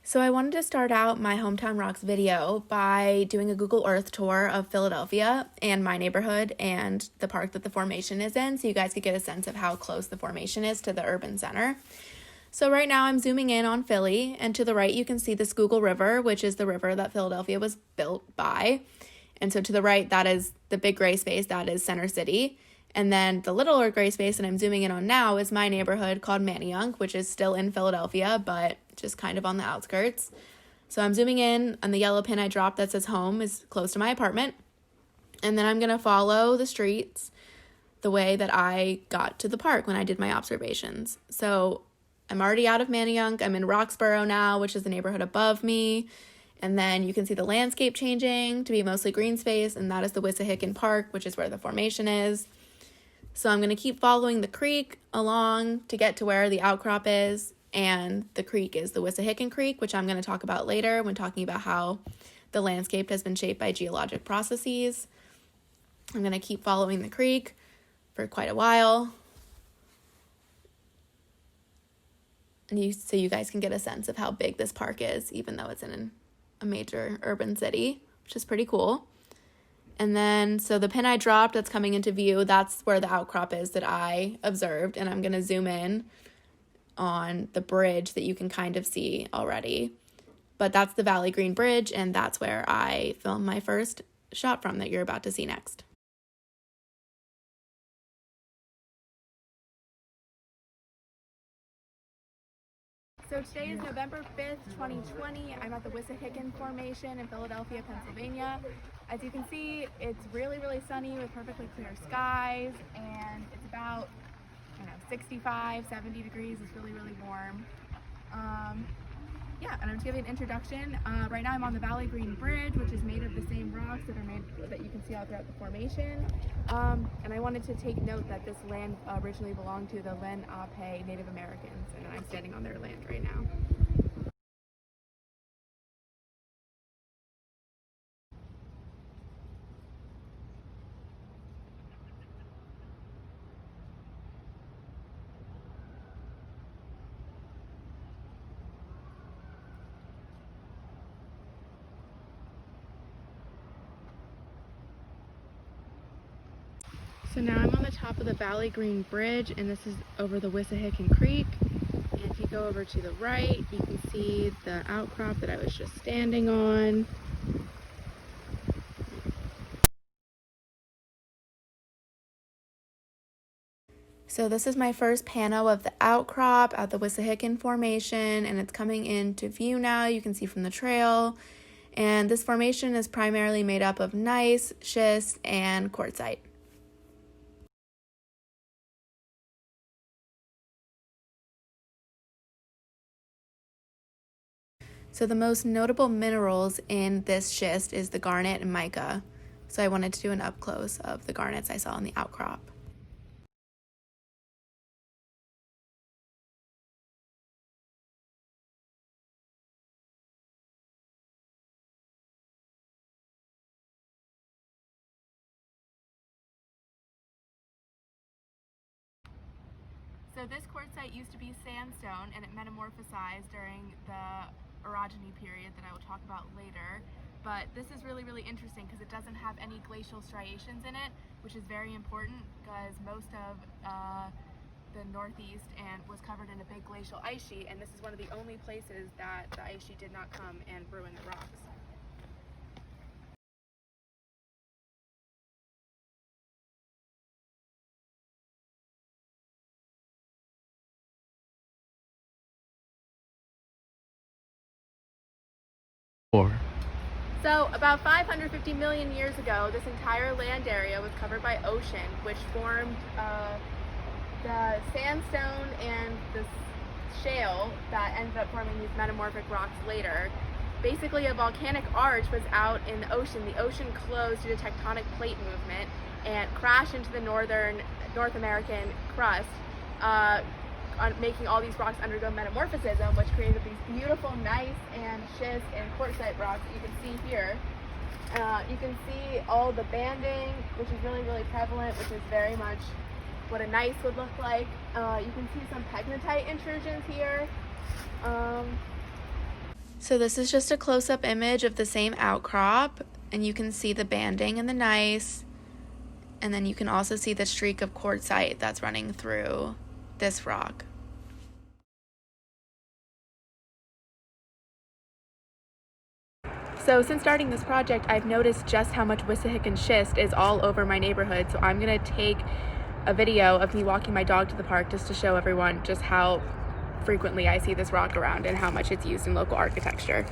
So I wanted to start out my Hometown Rocks video by doing a Google Earth tour of Philadelphia and my neighborhood and the park that the formation is in, so you guys could get a sense of how close the formation is to the urban center. So right now I'm zooming in on Philly, and to the right you can see the Schuylkill River, which is the river that Philadelphia was built by. And so to the right, that is the big gray space, that is Center City. And then the littler gray space that I'm zooming in on now is my neighborhood called Manayunk, which is still in Philadelphia, but just kind of on the outskirts. So I'm zooming in, and the yellow pin I dropped that says home is close to my apartment. And then I'm going to follow the streets the way that I got to the park when I did my observations. So I'm already out of Manayunk. I'm in Roxborough now, which is the neighborhood above me. And then you can see the landscape changing to be mostly green space, and that is the Wissahickon Park, which is where the formation is. So I'm going to keep following the creek along to get to where the outcrop is, and the creek is the Wissahickon Creek, which I'm going to talk about later when talking about how the landscape has been shaped by geologic processes. I'm going to keep following the creek for quite a while, so you guys can get a sense of how big this park is, even though it's in a major urban city, which is pretty cool. And then, so the pin I dropped that's coming into view, that's where the outcrop is that I observed. And I'm going to zoom in on the bridge that you can kind of see already. But that's the Valley Green Bridge, and that's where I filmed my first shot from that you're about to see next. So today is November 5th, 2020. I'm at the Wissahickon Formation in Philadelphia, Pennsylvania. As you can see, it's really, really sunny with perfectly clear skies, and it's about, 65, 70 degrees. It's really, really warm. And I'm just giving an introduction. Right now I'm on the Valley Green Bridge, which is made of the same rocks that you can see all throughout the formation. And I wanted to take note that this land originally belonged to the Lenape Native Americans, and I'm standing on their land right now. So now I'm on the top of the Valley Green Bridge, and this is over the Wissahickon Creek. And if you go over to the right, you can see the outcrop that I was just standing on. So this is my first pano of the outcrop at the Wissahickon Formation, and it's coming into view now. You can see from the trail. And this formation is primarily made up of gneiss, schist, and quartzite. So the most notable minerals in this schist is the garnet and mica. So I wanted to do an up close of the garnets I saw in the outcrop. So this quartzite used to be sandstone, and it metamorphosized during the orogeny period that I will talk about later. But this is really, really interesting because it doesn't have any glacial striations in it, which is very important because most of the Northeast was covered in a big glacial ice sheet, and this is one of the only places that the ice sheet did not come and ruin the rocks. So about 550 million years ago, this entire land area was covered by ocean, which formed the sandstone and the shale that ended up forming these metamorphic rocks later. Basically, a volcanic arch was out in the ocean. The ocean closed due to tectonic plate movement and crashed into the North American crust, making all these rocks undergo metamorphism, which created these beautiful gneiss and schist and quartzite rocks that you can see here. You can see all the banding, which is really, really prevalent, which is very much what a gneiss would look like. You can see some pegmatite intrusions here. So this is just a close-up image of the same outcrop, and you can see the banding and the gneiss, and then you can also see the streak of quartzite that's running through this rock. So since starting this project, I've noticed just how much Wissahickon schist is all over my neighborhood, so I'm gonna take a video of me walking my dog to the park just to show everyone just how frequently I see this rock around and how much it's used in local architecture.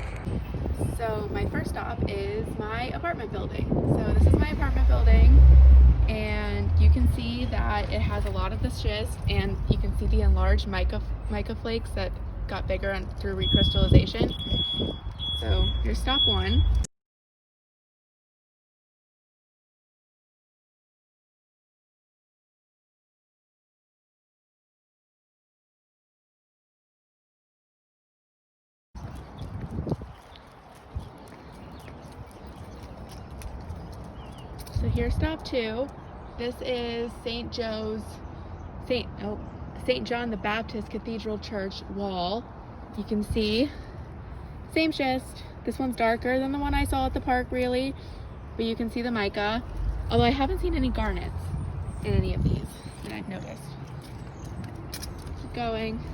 So my first stop is my apartment building. So this is my apartment building, and you can see that it has a lot of the schist, and you can see the enlarged mica flakes that got bigger through recrystallization. So here's stop one. So here's stop two. This is St. John the Baptist Cathedral Church wall. You can see same schist. This one's darker than the one I saw at the park, really, but you can see the mica. Although I haven't seen any garnets in any of these that I've noticed. Keep going.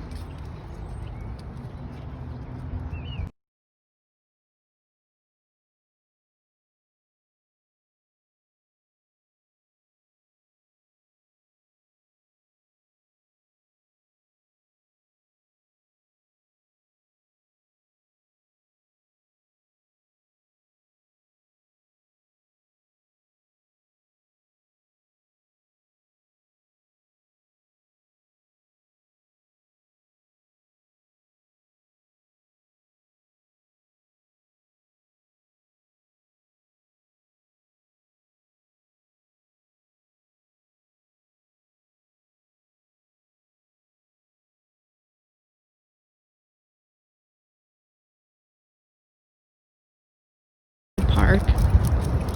Park.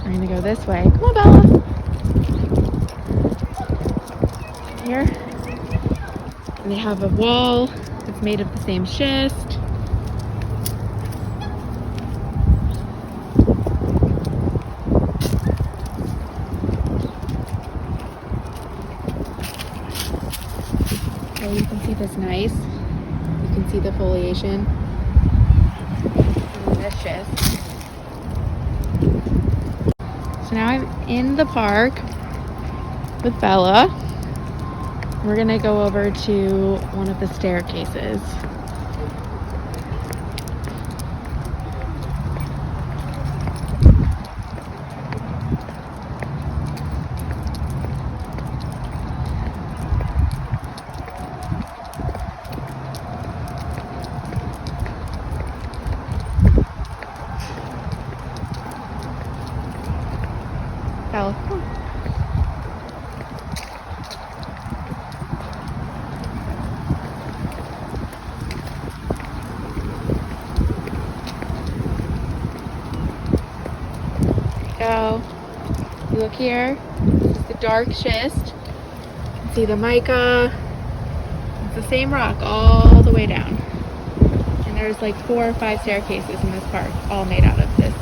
We're gonna go this way. Come on, Bella. Here. And they have a wall that's made of the same schist. So you can see this gneiss. You can see the foliation. And this schist. So now I'm in the park with Bella. We're gonna go over to one of the staircases. Bella, come on. Go. You look here. This is the dark schist. You can see the mica. It's the same rock all the way down. And there's like 4 or 5 staircases in this park, all made out of this